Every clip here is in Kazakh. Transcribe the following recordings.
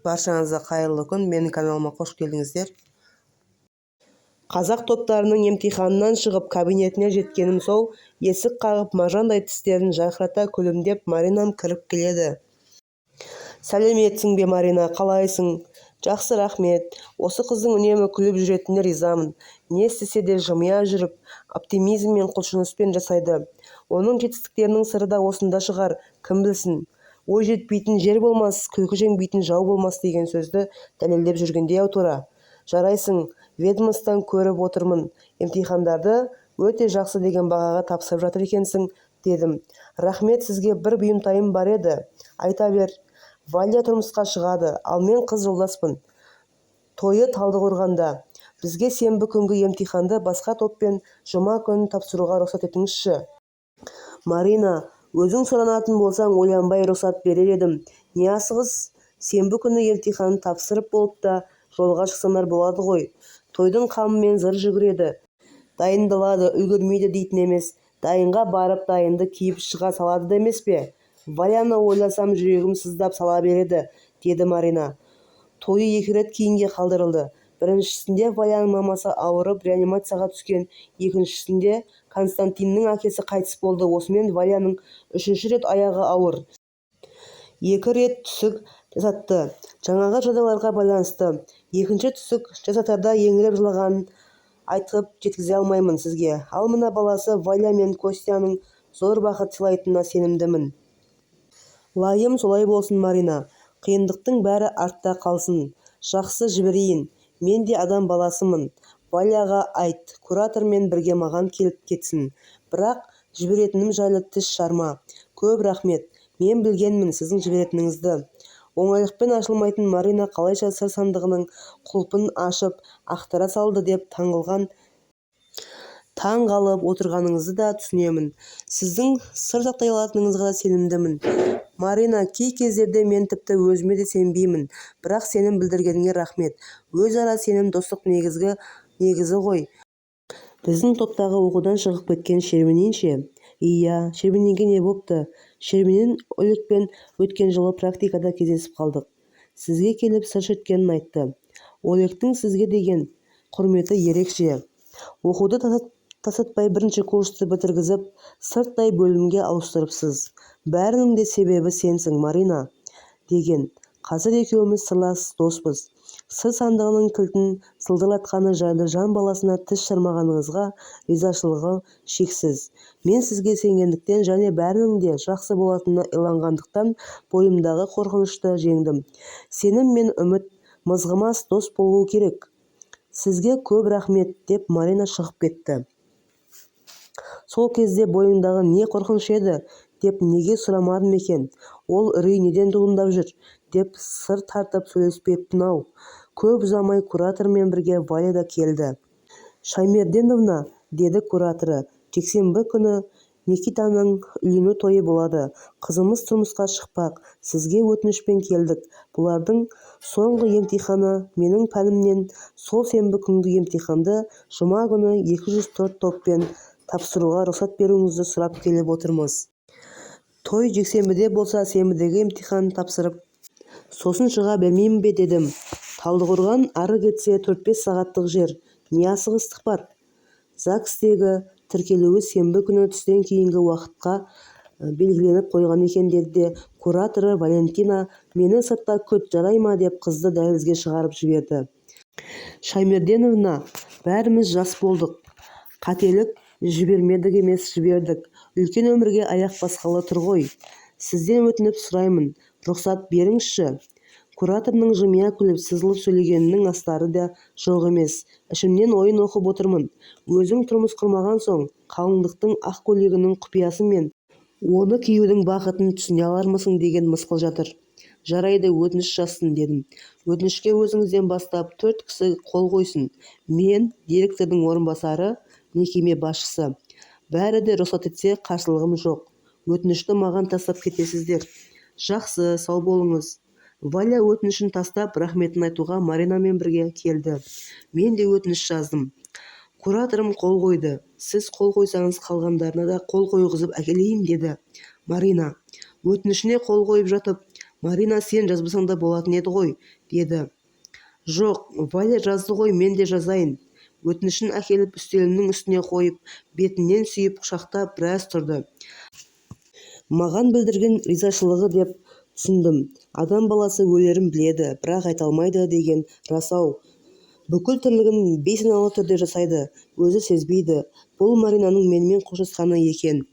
Баршаңызға қайырлы күн. Менің каналыма қош келдіңіздер. Қазақ топтарының емтиханынан шығып кабинетіне жеткенім сол, есік қағып маржандай тістерін жарқырата күлімдеп Маринам кіріп келеді. Сәлеметсің бе, Марина, қалайсың? Жақсы, рахмет. Осы қыздың үнемі күліп жүретініне ризамын. Не істесе де жымия жүріп, оптимизм мен құлшыныспен жасайды. Оның жетістіктерінің сыры да осында шығар, кім білсін. Ой жетпейтін жер болмас, күлкі жеңбейтін жау болмас деген сөзді дәлелдеп жүргендей тура. Жарайсың, ведомостан көріп отырмын. Емтихандарды өте жақсы деген бағаға тапсырып жатыр екенсің, дедім. Рахмет, сізге бір бұйымтайым бар еді. Айта бер. Валя тұрмысқа шығады, ал мен қыз жолдаспын. Тойы Талдықорғанда. Бізге сенбі күнгі емтиханды басқа топпен жұма күнін тапсыруға рұқсат етіңізші. Марина, өзің сұранатын болсаң ойланбай рұқсат берер едім. Не асығыс, сенбі күні емтиханын тапсырып болып та жолға шықсаңдар болады ғой. Тойдың қамымен зыр жүгіреді. Дайындалады, үлгермейді дейтін емес. Дайынға барып дайынды киіп шыға салады да емес пе? Валяны ойласам жүрегім сыздап сала береді, деді Марина. Тойы 2 рет кейінге қалдырылды. Біріншісінде Валяның мамасы ауырып реанимацияға түскен, екіншісінде Константиннің әкесі қайтыс болды. Осымен Валяның 3-ші рет аяғы ауыр. 2 рет түсік жасатты. Жаңағы жағдайларға байланысты. 2-ші түсік жасатарда еңіреп жылағанын айтып жеткізе алмаймын сізге. Ал мына баласы Валя мен Костяның зор бақыт сыйлайтынына сенімдімін. Лайым солай болсын, Марина. Қиындықтың бәрі артта қалсын. Жақсы, жіберейін. Мен де адам баласымын. Валяға айт, куратормен бірге маған келіп кетсін. Бірақ жіберетінім жайлы тіс жарма. Көп рахмет. Мен білгенмін сіздің жіберетініңізді. Оңайлықпен ашылмайтын Марина қалайша сыр сандығының құлпын ашып ақтара салды деп таң қалып отырғаныңызды да түсінемін. Сіздің сыр сақтай алатыныңызға да сенімдімін. Марина, кей кездерде мен тіпті өзіме де сенбеймін. Бірақ сенім білдіргеніңе рахмет. Өзара сенім достық негізі ғой. Біздің топтағы оқудан шығып кеткен Шерменин ше? Иә, Шерменинге не бопты? Шерменин Олекпен өткен жылы практикада кездесіп қалдық. Сізге келіп сыр шерткенін айтты. Олектің сізге деген құрметі ерекше. Оқуды тасатпай 1-ші курсты бітіргізіп, сырттай бөлімге ауыстырыпсыз. Бәрінің де себебі сенсің, Марина, деген. Қазір екеуміз сырлас доспыз. Сыр сандығының кілтін сылдырлатқаны жайлы жан баласына тіс жармағаныңызға ризашылығы шексіз. Мен сізге сенгендіктен және бәрінің де жақсы болатынына иланғандықтан бойымдағы қорқынышты жеңдім. Сенім мен үміт мызғымас дос болуы керек. Сізге көп рахмет, деп Марина шығып кетті. Сол кезде бойыңдағы не қорқыныш еді, деп неге сұрамадым екен? Ол үрей неден туындап жүр, деп сыр тартып сөйлеспеппін-ау. Көп ұзамай куратормен бірге Валя да келді. Шаймерденовна, деді кураторы, жексенбі күні Никитаның үйлену тойы болады. Қызымыз тұрмысқа шықпақ. Сізге өтінішпен келдік. Бұлардың соңғы емтиханы менің пәнімнен сол сенбі күнгі емтиханды жұма күні 204 топпен тапсыруға рұқсат беруіңізді сұрап келіп отырмыз. Той жексенбіде болса, сенбідегі емтихан тапсырып, сосын шыға бермеймін бе, дедім. Талдықорған ары кетсе 4-5 сағаттық жер. Не асығыстық бар? ЗАГСтегі тіркелуі сенбі күні түстен кейінгі уақытқа белгіленіп қойған екен, деді. Кураторы Валентина мені сыртта күт, жарай ма, деп қызды дәлізге шығарып жіберді. Шаймерденовна, бәріміз жас болдық. Қателік жібермедік емес, жібердік. Үлкен өмірге аяқ басқалы тұр ғой. Сізден өтініп сұраймын, рұқсат беріңізші. Кураторның жымия күліп сызылып сөйлегенінің астары да жоқ емес. Ішімнен ойын оқып отырмын. Өзің тұрмыс құрмаған соң, қалыңдықтың ақ көйлегінің құпиясы мен оны киюдің бақытын түсіне алармысың деген мысқыл жатыр. Жарайды, өтініш жазсын, дедім. Өтінішке өзіңізден бастап 4 кісі қол қойсын. Мен, директордың орынбасары, мекеме басшысы. Бәрі де рұқсат етсе қарсылығым жоқ. Өтінішті маған тастап кетесіздер. Жақсы, сау болыңыз. Валя өтінішін тастап, рахметін айтуға Маринамен бірге келді. Мен де өтініш жаздым. Кураторым қол қойды. Сіз қол қойсаңыз, қалғандарына да қол қойғызып әкелейін, деді Марина. Өтінішіне қол қойып жатып, «Марина, сен жазбасаң да болатын еді ғой», деді. «Жоқ, Валя жазды ғой, мен де жазайын». Өтінішін әкеліп үстелімнің үстіне қойып, бетінен сүйіп құшақтап біраз тұрды. Маған білдірген ризашылығы деп түсіндім. Адам баласы өлерін біледі, бірақ айта алмайды деген рас-ау. Бүкіл тірлігін бейсаналы түрде жасайды, өзі сезбейді. Бұл Маринаның менімен қоштасқаны екен.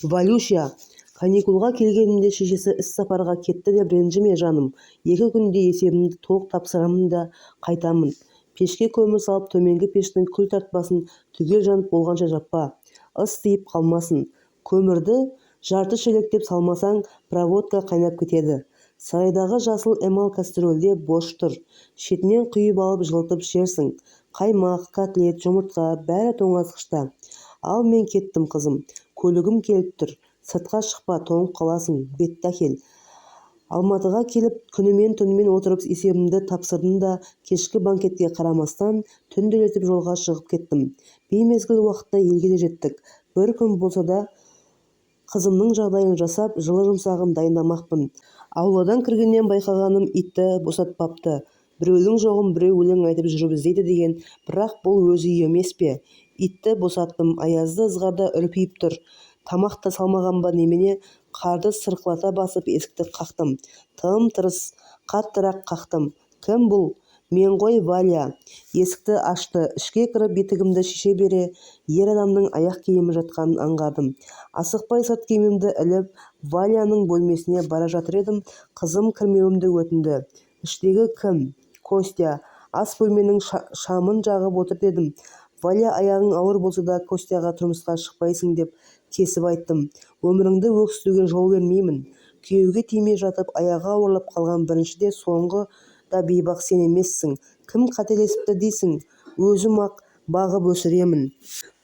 «Валюша, каникулға келгенімде шешесі іс-сапарға кетті деп ренжіме жаным. 2 күнде есебімді толық тапсырамын да қайтамын. Пешке көмір салып төменгі пештің күл тартпасын түгел жанып болғанша жаппа. Ыс тиіп қалмасын. Көмірді жарты шелектеп салмасаң, проводка қайнап кетеді. Сарайдағы жасыл эмаль кастрөлде бош тұр. Шетінен құйып алып жылытып ішерсің. Қаймақ, котлет, жұмыртқа бәрі тоңазытқышта. Ал мен кеттім қызым. Көлігім келіп тұр. Сыртқа шықпа, тоңып қаласың. Бетті әкел. Алматыға келіп күнімен түнімен отырып есебімді тапсырдым да кешкі банкетке қарамастан түнделетіп жолға шығып кеттім. Беймезгіл уақытта елге де жеттік. Бір күн болса да қызымның жағдайын жасап, жылы жұмсағын дайындамақпын. Ауладан кіргеннен байқағаным итті босатпапты. Біреудің жоғын біреу өлең айтып жүріп іздейді деген, бірақ бұл өзі үй емес пе? Итті босаттым, аязды ызғарда үрпиіп тұр. Тамақ та салмаған ба немене, қарды сырқылата басып есікті қақтым. Тым-тырыс, қаттырақ қақтым. Кім бұл? Мен ғой, Валя. Есікті ашты. Ішке кіріп етігімді шеше бере, ер адамның аяқ киімі жатқанын аңғардым. Асықпай сырт киімімді іліп, Валяның бөлмесіне бара жатыр едім, қызым кірмеуімді өтінді. Іштегі кім? Костя. Ас бөлменің шамын жағып отыр дедім. Валя аяғың ауыр болса да Костяға тұрмысқа шықпайсың деп кесіп айттым. Өміріңді өксітуге жол бермеймін. Күйеуге тимей жатып аяғы ауырлап қалған бірінші де соңғы да бейбақ сен емессің. Кім қателесіпті дейсің? Өзім-ақ бағып өсіремін.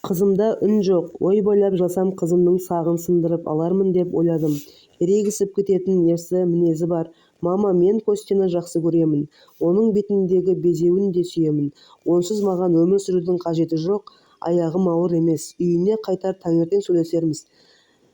Қызымда үн жоқ. Ой бойлап жасам қызымның сағын сындырып алармын деп ойладым. Ерегісіп кететін ерсі мінезі бар. Мама, мен Костяны жақсы көремін. Оның бетіндегі безеуін де сүйемін. Онсыз маған өмір сүрудің қажеті жоқ. Аяғым ауыр емес. Үйіне қайтар таңертең сөйлесерміз.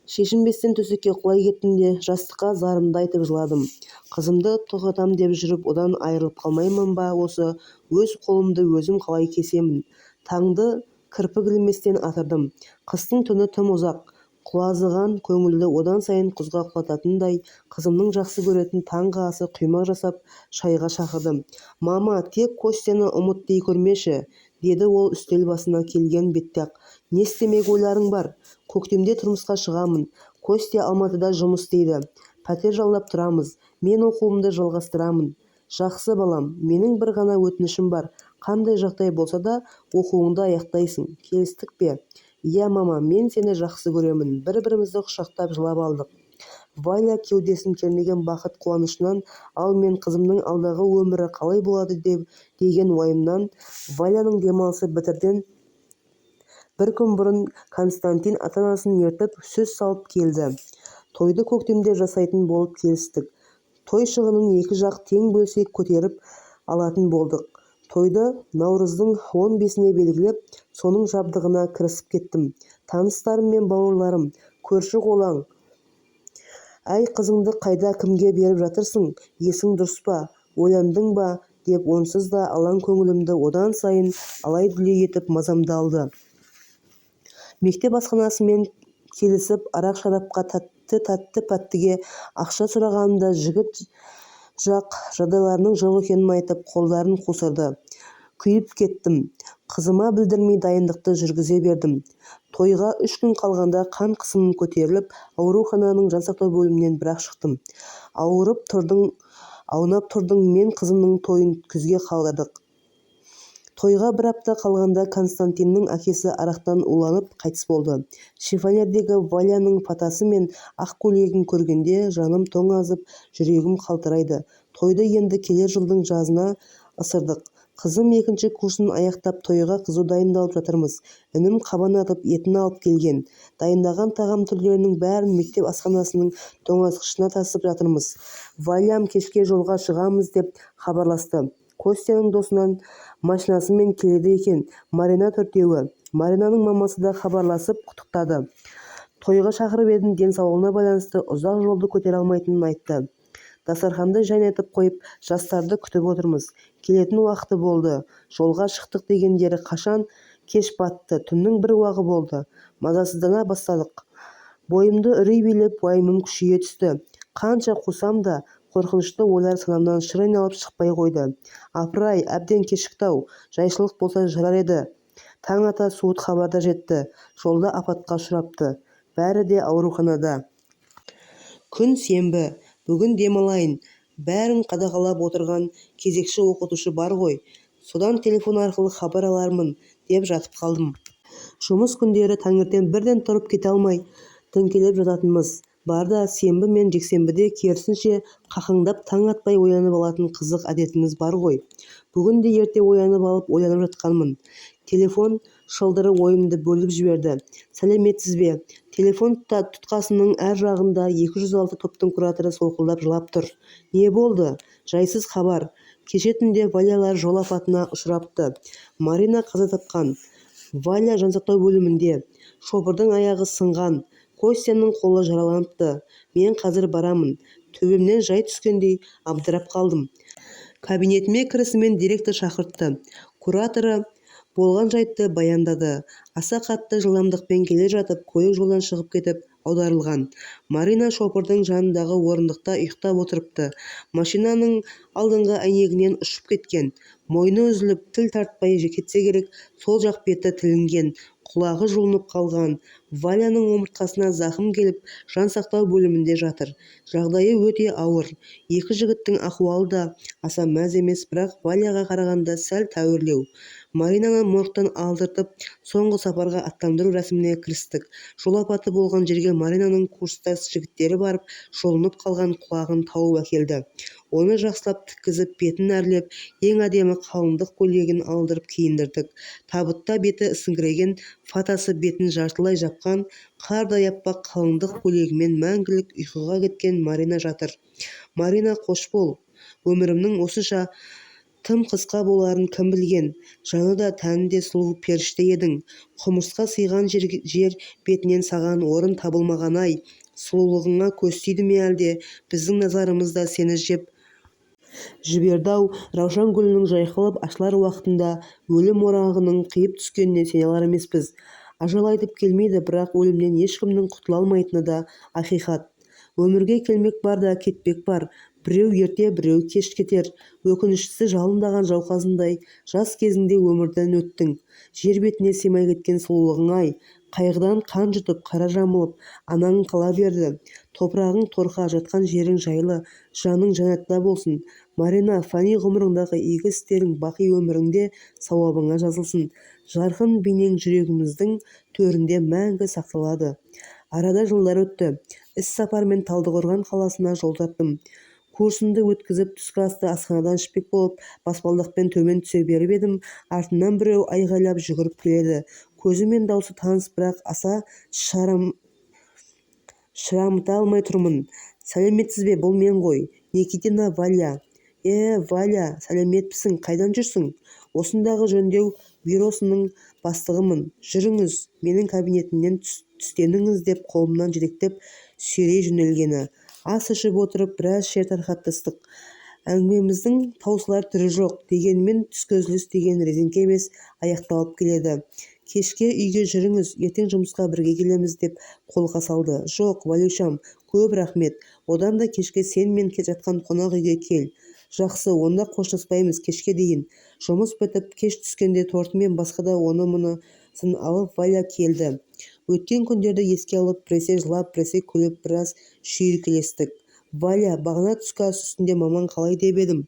Шешінбестен төсекке құлай кеттім де жастыққа зарымды айтып жыладым. Қызымды тоқтатам деп жүріп, одан айырылып қалмаймын ба осы? Өз қолымды өзім қалай кесемін? Таңды кірпік ілместен атырдым. Қыстың түні тым ұзақ. Құлазыған көңілді одан сайын құзға құлататындай, қызымның жақсы көретін таңғы асы құймақ жасап шайға шақырдым. Мама, тек Костяны ұмыт дей көрмеші, деді ол үстел басына келген бетте-ақ. Не істемек ойларың бар? Көктемде тұрмысқа шығамын. Костя Алматыда жұмыс істейді. Пәтер жалдап тұрамыз. Мен оқуымды жалғастырамын. Жақсы балам, менің бір ғана өтінішім бар. Қандай жағдай болса да оқуыңды аяқтайсың. Келістік пе? Иә, мама, мен сені жақсы көремін. Бір-бірімізді құшақтап жылап алдық. Валя кеудесін кернеген бақыт қуанышынан, ал мен қызымның алдағы өмірі қалай болады деген уайымнан, Валяның демалысы бітірден бір күн бұрын Константин ата-анасын ертіп сөз салып келді. Тойды көктемде жасайтын болып келістік. Той шығынын екі жақ тең бөлсек көтеріп алатын болдық. Тойды наурыздың 15-іне белгілеп, соның жабдығына кірісіп кеттім. Таныстарым мен бауырларым, көрші-қолаң. Әй, қызыңды қайда, кімге беріп жатырсың? Есің дұрыс па? Ойландың ба? Деп онсыз да алаң көңілімді одан сайын алай-дүлей етіп мазамды алды. Мектеп асханасымен келісіп, арақ-шарапқа тәтті-пәттіге ақша сұрағанымда жігіт жақ жағдайларының жоқ екенін айтып, қолдарын қусырды. Күйіп кеттім. Қызыма білдірмей дайындықты жүргізе бердім. Тойға 3 күн қалғанда қан қысымым көтеріліп, аурухананың жансақтау бөлімінен бірақ шықтым. Аунап тұрдың, мен қызымның тойын күзге қалдырдық. Тойға бір апта қалғанда Константиннің әкесі арақтан уланып қайтыс болды. Шифонердегі Валяның фатасы мен ақ көйлегін көргенде жаным тоңазып, жүрегім қалтырайды. Тойды енді келер жылдың жазына ысырдық. Қызым 2-ші курсын аяқтап тойға қызу дайындалып жатырмыз. Інім қабан атып етін алып келген. Дайындаған тағам түрлерінің бәрін мектеп асханасының тоңазытқышына тасып жатырмыз. Валям кешке жолға шығамыз деп хабарласты. Костяның досынан машинасымен келеді екен. Марина 4-еуі. Маринаның мамасы да хабарласып құттықтады. Тойға шақырып едім, денсаулығына байланысты ұзақ жолды көтере алмайтынын айтты. Дастарханды жайнатып қойып, жастарды күтіп отырмыз. Келетін уақыты болды. Жолға шықтық дегендері қашан кеш батты, түннің бір уағы болды. Мазасыздана бастадық. Бойымды үрей билеп, уайымым күшейе түсті. Қанша қусам да, қорқынышты ойлар санамнан шыр айналып шықпай қойды. Апыр-ай, әбден кешікті-ау, жайшылық болса жарар еді. Таң ата суыт хабарда жетті. Жолда апатқа ұшырапты. Бәрі де ауруханада. Күн сенбі. Бүгін демалайын. Бәрін қадағалап отырған кезекші оқытушы бар ғой. Содан телефон арқылы хабар алармын деп жатып қалдым. Жұмыс күндері таңертең бірден тұрып кете алмай тіңкелеп жататынымыз бар да, сенбі мен жексенбіде керісінше қақаңдап таң атпай оянып алатын қызық әдетіміз бар ғой. Бүгін де ерте оянып алып ойланып жатқанмын. Телефон шылдыры ойымды бөліп жіберді. Сәлеметсіз бе? Телефон тұтқасының әр жағында 206 топтың кураторы солқылдап жылап тұр. Не болды? Жайсыз хабар. Кеше түнде Валялар жол апатына ұшырапты. Марина қаза тапқан. Валя жансақтау бөлімінде. Шопырдың аяғы сынған. Костяның қолы жараланыпты. Мен қазір барамын. Төбемнен жай түскендей абдырап қалдым. Кабинетіме кірісімен директор шақыртты. Кураторы болған жайтты баяндады. Аса қатты жылдамдықпен келе жатып, көлік жолдан шығып кетіп аударылған. Марина шопырдың жанындағы орындықта ұйықтап отырыпты. Машинаның алдыңғы әйнегінен ұшып кеткен. Мойны үзіліп, тіл тартпай кетсе керек, сол жақ беті тілінген, құлағы жұлынып қалған. Валяның омыртқасына зақым келіп, жансақтау бөлімінде жатыр. Жағдайы өте ауыр. Екі жігіттің ахуалы да аса мәз емес, бірақ Валяға қарағанда сәл тәуірлеу. Маринаны моргтан алдыртып, соңғы сапарға аттандыру рәсіміне кірістік. Жол апаты болған жерге Маринаның курстас жігіттері барып, жұлынып қалған құлағын тауып әкелді. Оны жақсылап тіккізіп, бетін әрлеп, ең әдемі қалыңдық көйлегін алдырып киіндірдік. Табытта беті ісіңкіреген, фатасы бетін жартылай жапқан, қардай аппақ қалыңдық көйлегімен мәңгілік ұйқыға кеткен Марина жатыр. Марина, қош бол. Өмірімнің осынша тым қысқа боларын кім білген. Жаны да тәні де сұлу періште едің. Құмырсқа сыйған жер бетінен саған орын табылмаған-ай. Сұлулығыңа көз тиді ме әлде? Біздің назарымызда сені жеп жіберді-ау. Раушан гүлінің жайқалып ашылар уақытында өлім орағының қиып түскеніне сене алар емеспіз. Ажал айтып келмейді, бірақ өлімнен ешкімнің құтыла алмайтыны да ақиқат. Өмірге келмек бар да кетпек бар. Біреу ерте, біреу кеш кетер. Өкініштісі жалындаған жауқазындай жас кезіңде өмірден өттің. Жер бетіне сыймай кеткен сұлулығың-ай. Қайғыдан қан жұтып, қара жамылып, анаң қала берді. Топырағың торқа, жатқан жерің жайлы, жаның жәннатта болсын. Марина, фани ғұмырыңдағы игі істерің бақи өміріңде сауабыңа жазылсын. Жарқын бейнең жүрегіміздің төрінде мәңгі сақталады. Арада жылдар өтті. Іс сапармен Талдықорған қаласына жол тарттым. Курсымды өткізіп, түскі асты асханадан ішпек болып, баспалдақпен төмен түсе беріп едім, артымнан біреу айғайлап жүгіріп келеді. Көзі мен даусы таныс, бірақ аса шырамыта алмай тұрмын. Сәлеметсіз бе, бұл мен ғой. Никитина Валя. Валя, сәлеметпісің, қайдан жүрсің? Осындағы жөндеу бюросының бастығымын. Жүріңіз, менің кабинетімнен түстеніңіз деп қолымнан жетектеп сүйрей жөнелгені. Ас ішіп отырып, біраз шер тарқаттыстық. Әңгімеміздің таусылар түрі жоқ. Дегенмен түскі үзіліс деген резеңке емес, аяқталып келеді. Кешке үйге жүріңіз, ертең жұмысқа бірге келеміз деп қолқа салды. Жоқ, Валюшам, көп рахмет. Одан да кешке сен мен жатқан қонақ үйге кел. Жақсы, онда қоштаспаймыз, кешке дейін. Жұмыс бітіп, кеш түскенде торты мен басқа да оны-мұнысын алып Валя келді. Өткен күндерді еске алып, біресе жылап, біресе күліп, біраз шүйіркелестік. Валя, бағана түскі ас үстінде маман қалай деп едім.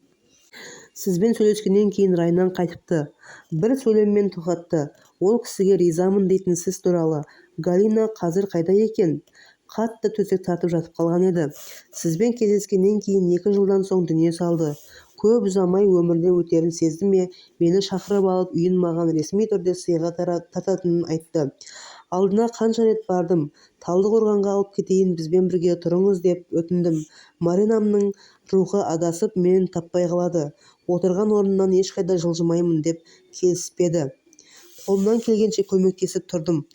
Сізбен сөйлескеннен кейін райынан қайтыпты. Бір сөйлеммен тоқтатты. Ол кісіге ризамын дейтін сіз туралы. Галина қазір қайда екен? Қатты төсек тартып жатып қалған еді. Сізбен кездескеннен кейін 2 жылдан соң дүние салды. Көп ұзамай өмірден өтерін сезді ме, мені шақырып алып үйін маған ресми түрде сыйға тартатынын айтты. Алдына қанша рет бардым. Талдықорғанға алып кетейін, бізбен бірге тұрыңыз деп өтіндім. Маринамның рухы адасып, мені таппай қалады. Отырған орнынан ешқайда жылжымаймын деп келіспеді. Қолымнан келгенше көмектесіп тұрдым.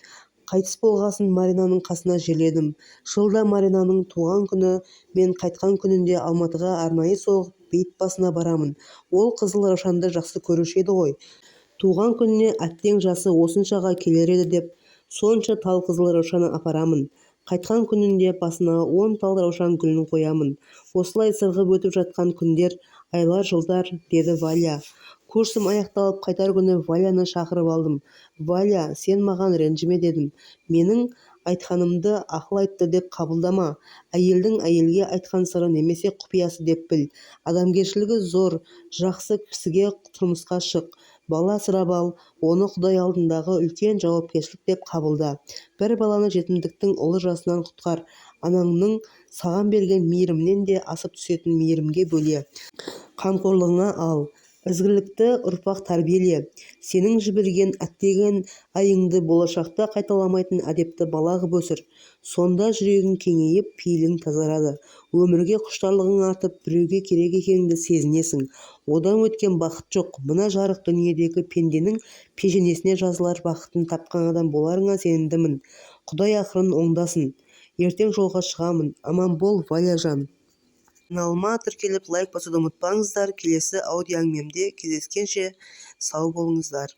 Қайтыс болғасын Маринаның қасына жерледім. Жылда Маринаның туған күні мен қайтқан күнінде Алматыға арнайы соғып бейіт басына барамын. Ол Қызыл Раушанды жақсы көруші еді ғой. Туған күніне әттең жасы осыншаға келер еді деп сонша тал Қызыл Раушаны апарамын. Қайтқан күнінде басына 10 тал раушан гүлін қоямын. Осылай сырғып өтіп жатқан күндер, айлар, жылдар, деді Валя. Курсым аяқталып қайтар күні Валяны шақырып алдым. Валя, сен маған ренжіме дедім. Менің айтқанымды ақыл айтты деп қабылдама. Әйелдің әйелге айтқан сыры немесе құпиясы деп біл. Адамгершілігі зор, жақсы кісіге тұрмысқа шық. Бала асырап ал, оны Құдай алдындағы үлкен жауапкершілік деп қабылда. Бір баланы жетімдіктің ұлы жасынан құтқар. Анаңның саған берген мейірімнен де асып түсетін мейірімге бөле. Қамқорлығыңа ал. Ізгілікті ұрпақ тәрбиеле. Сенің жіберген әттеген айыңды болашақта қайталамайтын әдепті бала ғып өсір. Сонда жүрегің кеңейіп, пейілің тазарады. Өмірге құштарлығың артып, біреуге керек екеніңді сезінесің. Одан өткен бақыт жоқ. Мына жарық дүниедегі пенденің пешенесіне жазылар бақытын тапқан адам боларыңа сенімдімін. Құдай ақырын оңдасын. Ертең жолға шығамын. Аман бол, Валяжан. Каналыма тіркеліп лайк басуды ұмытпаңыздар. Келесі аудиоәңгімемде кездескенше сау болыңыздар.